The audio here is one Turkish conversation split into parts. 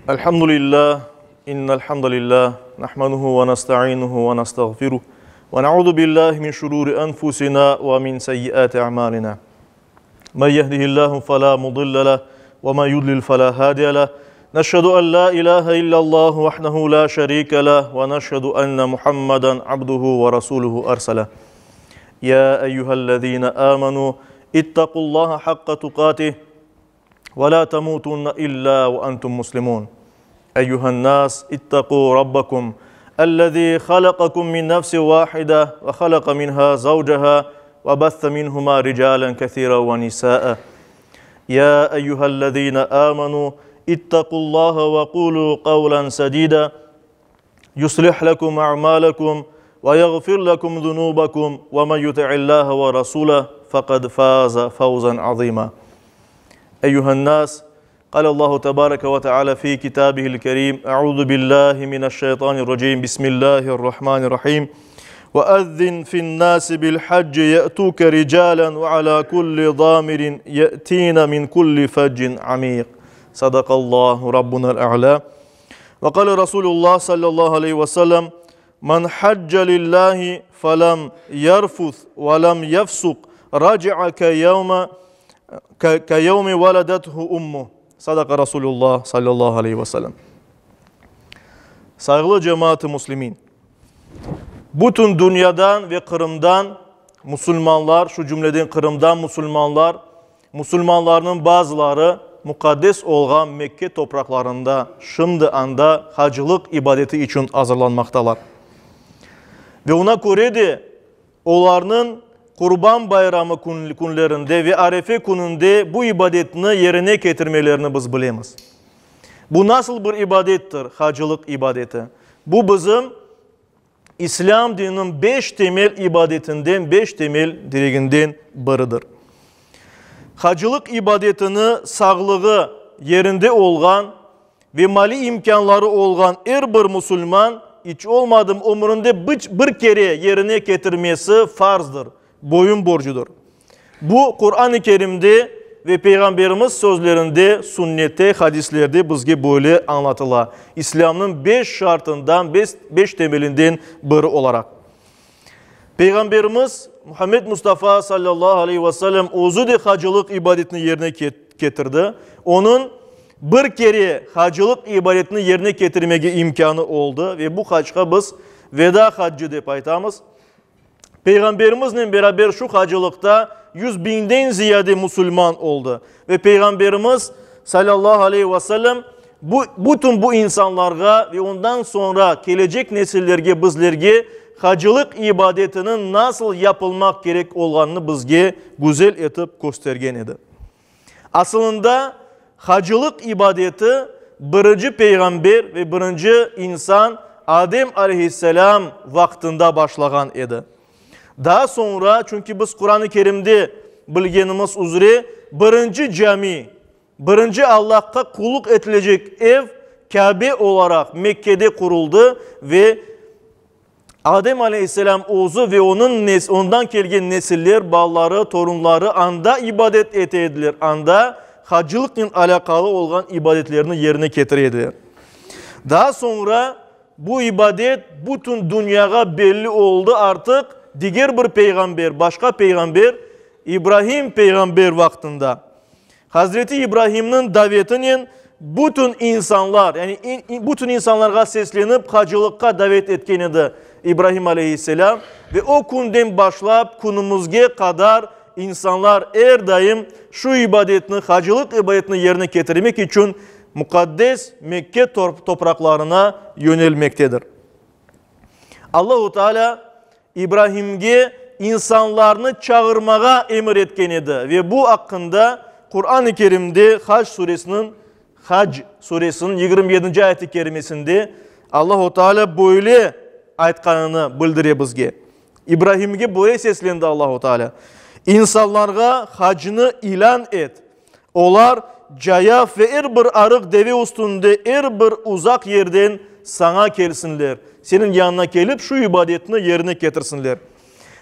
Elhamdülillah, innel hamdalillah, nahmanuhu ve nasta'inuhu ve nastağfiruh ve na'udhu billahi min şururi enfusina ve min seyyiati a'malina. Men yehdihillahu fela mudille leh ve men yudlil fela hadiye leh. Neşhedü en la ilahe illallah vahdehu la şerike leh ve neşhedü enne Muhammeden abduhu ve rasuluhu ersele. Ya eyyühellezine amenu ittaqullaha hakka tukatih ve la temutunne illa ve entum muslimun. Eyyühennas ittaqu rabbakum ellezî halakakum min nefsin vâhide ve halaka minha zavceha ve bassa minhuma ricalen kethîran ve nisâe. Ya eyyühellezîne âmenû ittaqullaha ve qûlû qavlen sedîda yuslih lekum a'mâlekum ve yaghfir lekum zunûbekum ve men yuti'illâhe ve rasûleh fekad fâze fawzan azîmâ. Eyyühennas, قال الله تبارك وتعالى في كتابه الكريم أعوذ بالله من الشيطان الرجيم بسم الله الرحمن الرحيم وأذن في الناس بالحج يأتوك رجالا وعلى كل ضامر يأتين من كل فج عميق صدق الله ربنا الأعلى وقال رسول الله صلى الله عليه وسلم من حج لله فلم يرفث ولم يفسق رجع كيوم ولدته أمه. Sadaka Resulullah sallallahu aleyhi ve sellem. Saygılı cemaat-i Müslümin, bütün dünyadan ve Kırım'dan Müslümanlar, şu cümleden Kırım'dan Müslümanların bazıları mukaddes olan Mekke topraklarında şimdi anda hacılık ibadeti için hazırlanmaktalar. Ve ona göre de onların Kurban Bayramı günlerinde ve Arefe gününde bu ibadetini yerine getirmelerini biz bilemiz. Bu nasıl bir ibadettir? Hacılık ibadeti. Bu bizim İslam dininin 5 temel ibadetinden, 5 temel direğinden biridir. Hacılık ibadetini sağlığı yerinde olan ve mali imkanları olan her bir Müslüman hiç olmadım umurunda bir kere yerine getirmesi farzdır. Boyun borcudur. Bu Kur'an-ı Kerim'de ve Peygamberimiz sözlerinde, sünnette, hadislerde bizge böyle anlatılar. İslam'ın 5 şartından, 5 temelinden biri olarak. Peygamberimiz Muhammed Mustafa sallallahu aleyhi ve sellem özü de hacılık ibadetini yerine getirdi. Onun bir kere hacılık ibadetini yerine getirmeye imkanı oldu ve bu hacca biz veda haccı deyip aytamız. Peygamberimizle beraber şu hacılıkta 100.000'den ziyade Müslüman oldu. Ve Peygamberimiz sallallahu aleyhi ve sellem bütün bu insanlara ve ondan sonra gelecek nesillerge bizlerge hacılık ibadetinin nasıl yapılmak gerek olanını bizge güzel etip göstergen idi. Aslında hacılık ibadeti birinci peygamber ve birinci insan Adem aleyhisselam vaktinde başlayan idi. Daha sonra çünkü biz Kur'an-ı Kerim'de bilgenimiz üzere birinci cami, birinci Allah'a kulluk edilecek ev Kabe olarak Mekke'de kuruldu ve Adem Aleyhisselam oğlu ve ondan gelgen nesiller, balları, torunları anda ibadet etediler. Anda hacılıkla alakalı olan ibadetlerini yerine getirediler. Daha sonra bu ibadet bütün dünyaya belli oldu artık. Diğer bir peygamber, başka peygamber İbrahim peygamber vaktinde Hazreti İbrahim'in davetinin bütün insanlar, yani bütün insanlara seslenip hacılıkka davet etkenidir İbrahim aleyhisselam ve o günden başlayıp günümüzge kadar insanlar her daim şu ibadetini, hacılık ibadetini yerine getirmek için mukaddes Mekke topraklarına yönelmektedir. Allah-u Teala İbrahim'e insanlarını çağırmaya emir etken idi. Ve bu hakkında Kur'an-ı Kerim'de Hac suresinin 27. ayet-i kerimesinde Allah-u Teala böyle aytkanını bildiriyor bizge. İbrahim'e böyle seslendi Allah-u Teala. İnsanlara hacını ilan et. Onlar cayaf ve her bir arık deve üstünde her bir uzak yerden sana gelsinler. Senin yanına gelip şu ibadetini yerine getirsinler.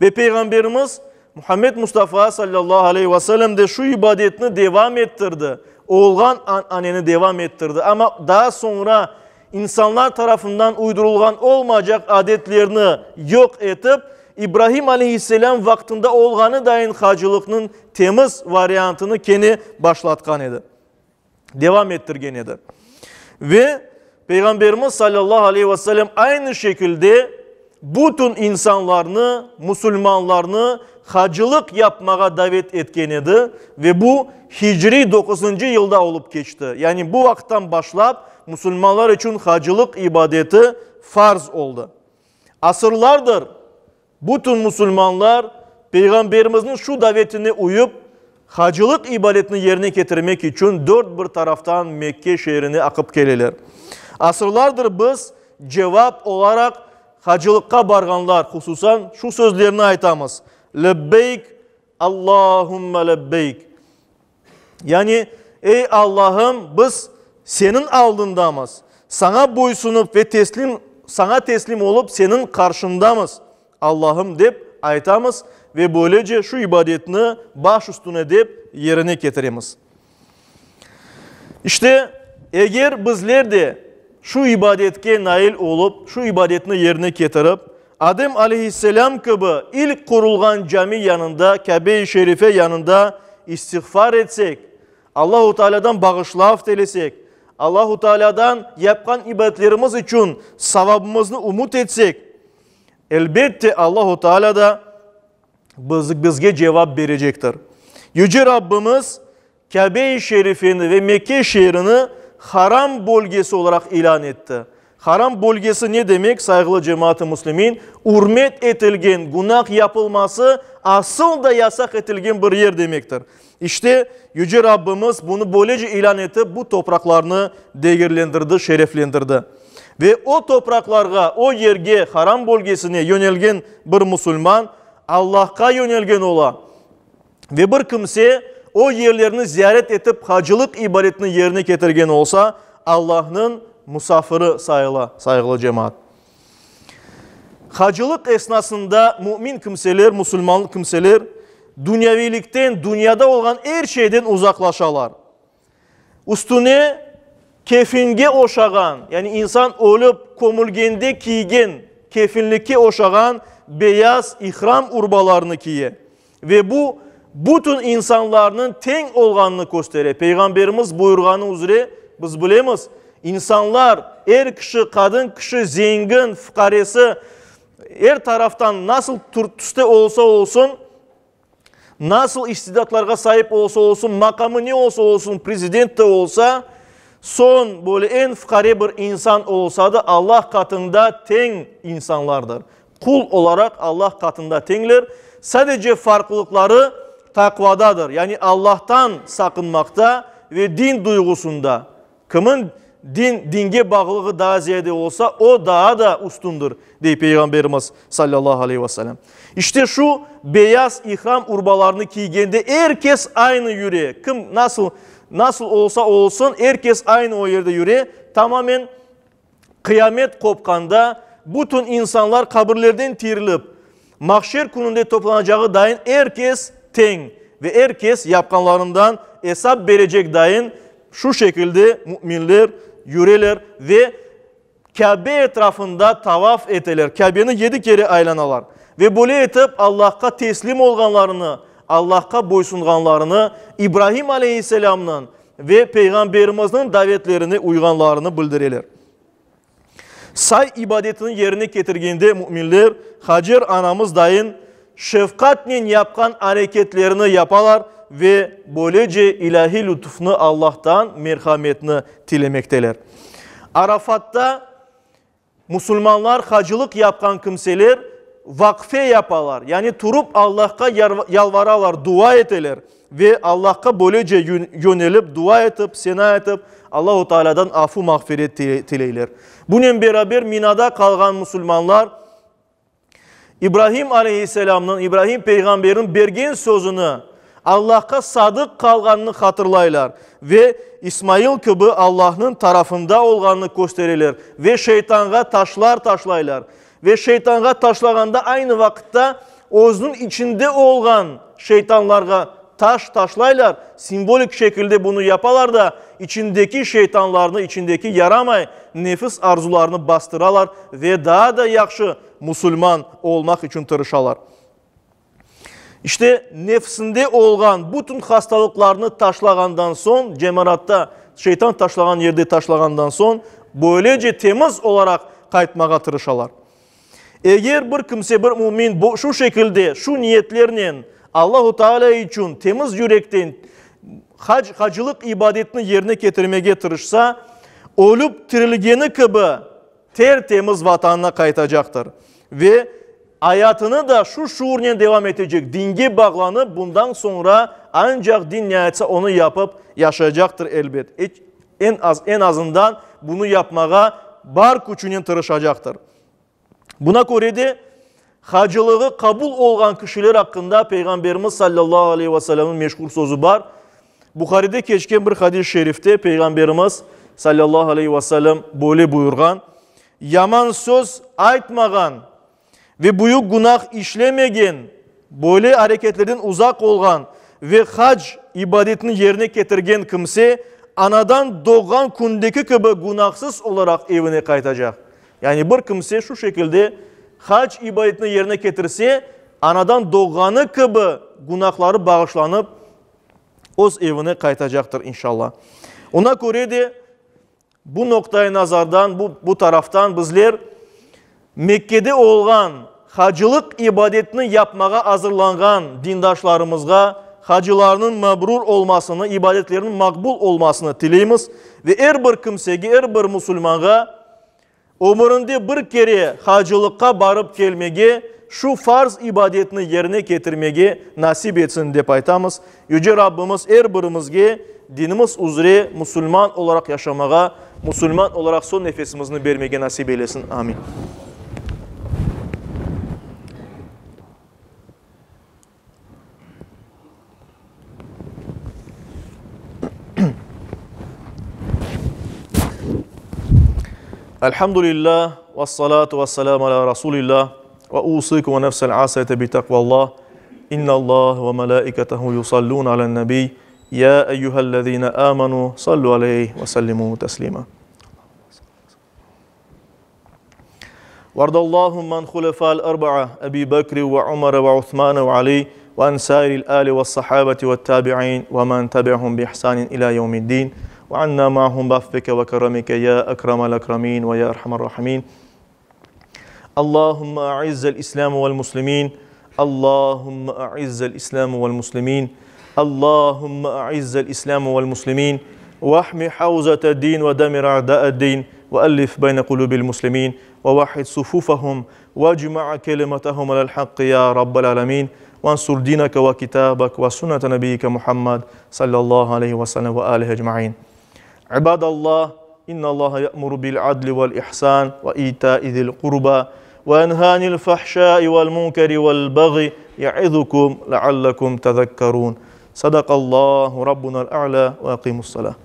Ve Peygamberimiz Muhammed Mustafa sallallahu aleyhi ve sellem de şu ibadetini devam ettirdi. Oğlan ananeni devam ettirdi. Ama daha sonra insanlar tarafından uydurulgan olmayacak adetlerini yok edip İbrahim aleyhisselam vaktinde oğlanı dayin hacılıkının temiz varyantını kendi başlatkan idi. Devam ettirgen idi. Ve Peygamberimiz sallallahu aleyhi ve sellem aynı şekilde bütün insanlarını, Müslümanlarını hacılık yapmaya davet etken idi. Ve bu Hicri 9. yılda olup geçti. Yani bu vakitten başlayıp Müslümanlar için hacılık ibadeti farz oldu. Asırlardır bütün Müslümanlar Peygamberimizin şu davetine uyup hacılık ibadetini yerine getirmek için dört bir taraftan Mekke şehrine akıp gelirler. Asırlardır biz cevap olarak hacılıkka barganlar hususan şu sözlerini aytamız. Lebbeyk Allahümme lebbeyk. Yani ey Allah'ım biz senin aldındamız. Sana boysunup ve sana teslim olup senin karşındamız. Allah'ım deyip aytamız ve böylece şu ibadetini baş üstüne deyip yerine getiremiz. İşte eğer bizler de şu ibadetke nail olup şu ibadetini yerine getirip Adem aleyhisselam gibi ilk kurulgan cami yanında, Kabe-i Şerife yanında istiğfar etsek, Allahu Teala'dan bağışlaf dilesek, Allahu Teala'dan yapkan ibadetlerimiz için savabımızı umut etsek, elbette Allahu Teala da bizge cevap verecektir. Yüce Rabbimiz Kabe-i Şerifini ve Mekke şehrini haram bölgesi olarak ilan etti. Haram bölgesi ne demek saygılı cemaat-i müslimin? Hürmet etilgen, günah yapılması asıl da yasak etilgen bir yer demektir. İşte Yüce Rabbimiz bunu böylece ilan edip bu topraklarını değerlendirdi, şereflendirdi. Ve o topraklarga, o yerge, haram bölgesine yönelgen bir Müslüman Allah'a yönelgen ola. Ve bir kimse o yerlerini ziyaret edip hacılık ibadetini yerine getirgen olsa Allah'ın musafiri saygılı cemaat. Hacılık esnasında mümin kimseler, Müslüman kimseler dünyevilikten, dünyada olan her şeyden uzaklaşalar. Üstüne kefinge oşağan, yani insan olup komulgende kiygen, kefinlikki oşağan beyaz ihram urbalarını kiye. Ve bu bütün insanların ten olganını gösterir. Peygamberimiz buyurganı üzere biz bilemiz. İnsanlar, er kişi, kadın kişi, zengin, fukaresi, her taraftan nasıl turtuste olsa olsun, nasıl istidatlarga sahip olsa olsun, makamı ne olsa olsun, prezident de olsa, son böyle en fukare bir insan olsa da Allah katında ten insanlardır. Kul olarak Allah katında tenler. Sadece farklılıkları takvadadır. Yani Allah'tan sakınmakta ve din duygusunda. Kimin dinge bağlılığı daha ziyade olsa o daha da üstündür diye Peygamberimiz sallallahu aleyhi ve sellem. İşte şu beyaz ihram urbalarını giygende herkes aynı yürü. Kim nasıl olsa olsun herkes aynı o yerde yürü. Tamamen kıyamet kopkanda bütün insanlar kabirlerden tirilip mahşer gününde toplanacağı dayin herkes ten ve herkes yapkanlarından hesap verecek dayin şu şekilde müminler yürürler ve Kabe etrafında tavaf eteler. Kabe'ni 7 kere aylanalar. Ve böyle etip Allah'a teslim olganlarını, Allah'a boysunganlarını, İbrahim Aleyhisselam'ın ve Peygamberimizin davetlerini uyganlarını bildirirler. Say ibadetini yerine getirgende müminler Hacer anamız dayin şefkatle yapkan hareketlerini yaparlar ve böylece ilahi lütufunu Allah'tan merhametini dilemekteler. Arafat'ta Müslümanlar hacılık yapkan kimseler vakfe yaparlar. Yani turup Allah'a yalvaralar, dua eteler ve Allah'a böylece yönelip dua etip, sena etip Allah-u Teala'dan affı mağfiret dileyler. Bununla beraber Mina'da kalgan Müslümanlar İbrahim Aleyhisselam'ın, İbrahim Peygamber'in bergen sözünü Allah'a sadık kalganını hatırlaylar ve İsmail gibi Allah'ın tarafında olganını gösterirler ve şeytanga taşlar taşlaylar ve şeytanga taşlaganda aynı vakitte özünün içinde olan şeytanlarga taş taşlaylar. Simbolik şekilde bunu yaparlar da içindeki şeytanlarını, içindeki yaramay nefis arzularını bastıralar ve daha da yaxşı Müslüman olmak için tırışalar. İşte nefsinde olan bütün hastalıklarını taşlagandan son, cemaratta şeytan taşlagan yerde taşlagandan son böylece temiz olarak kaytmağa tırışalar. Eğer bir kimse, bir mümin şu şekilde, şu niyetlerinin Allah-u Teala için temiz yürekten hacılık ibadetini yerine getirmeye tırışsa, olup tirilgeni gibi tertemiz vatanına kaytacaktır. Ve hayatını da şu şuurla devam edecek. Dinge bağlanıp bundan sonra ancak din niyetse onu yapıp yaşayacaktır elbet. En azından bunu yapmaya bar gücüyle tırışacaktır. Buna göre de hacılığı kabul olan kişiler hakkında Peygamberimiz sallallahu aleyhi ve sellem'in meşhur sözü var. Bukhari'de geçen bir hadis-i şerifte Peygamberimiz sallallahu aleyhi ve sellem böyle buyurgan: yaman söz aytmagan ve büyük günah işlemegen, böyle hareketlerden uzak olgan ve hac ibadetini yerine getirgen kimse anadan doğan kundaki gibi günahsız olarak evine kaytacak. Yani bir kimse şu şekilde hac ibadetini yerine getirse anadan doğanı gibi günahları bağışlanıp öz evine kaytacaktır inşallah. Ona göre de bu noktaya nazardan, bu taraftan bizler Mekke'de olan hacılık ibadetini yapmaya hazırlanan dindaşlarımızga hacılarının mabrur olmasını, ibadetlerinin makbul olmasını dileyimiz ve her bir kimsege, her bir Müslümana ömründe bir kere hacılıkka barıp gelmege, şu farz ibadetini yerine getirmege nasip etsin dep aytamız. Yüce Rabbimiz her birimizge dinimiz üzere Müslüman olarak yaşamaya, Müslüman olarak son nefesimizni vermege nasip eylesin. Amin. Elhamdülillah ve salatu ve selamu ala Resulillah ve usiku ve nefsel asayete bi takvallah. İnna Allah ve melaiketehu yusallun ala nebi. Ya eyyühellezine amanu sallu aleyhi ve sellimu teslima. Vardallahum man khulefa'l arba'a Ebi Bekri ve Umar ve Uthman ve Ali ve ansaril ali ve sahabeti ve tabi'in ve man tabi'hum bi ihsanin ila yevmiddin. وعنا معهم بعفوك وكرمك يا أكرم الأكرمين ويا أرحم الراحمين. اللهم أعز الإسلام والمسلمين. اللهم أعز الإسلام والمسلمين. اللهم أعز الإسلام والمسلمين واحمي حوزة الدين ودمر أعداء الدين وألف بين قلوب المسلمين ووحد صفوفهم واجمع كلمتهم على الحق يا رب العالمين وانصر دينك وكتابك وسنة نبيك محمد صلى الله عليه وسلم وآله أجمعين. عباد الله إن الله يأمر بالعدل والإحسان وإيتاء ذي القربى وينهى عن الفحشاء والمنكر والبغي يعظكم لعلكم تذكرون. صدق الله ربنا الأعلى وأقيموا الصلاة.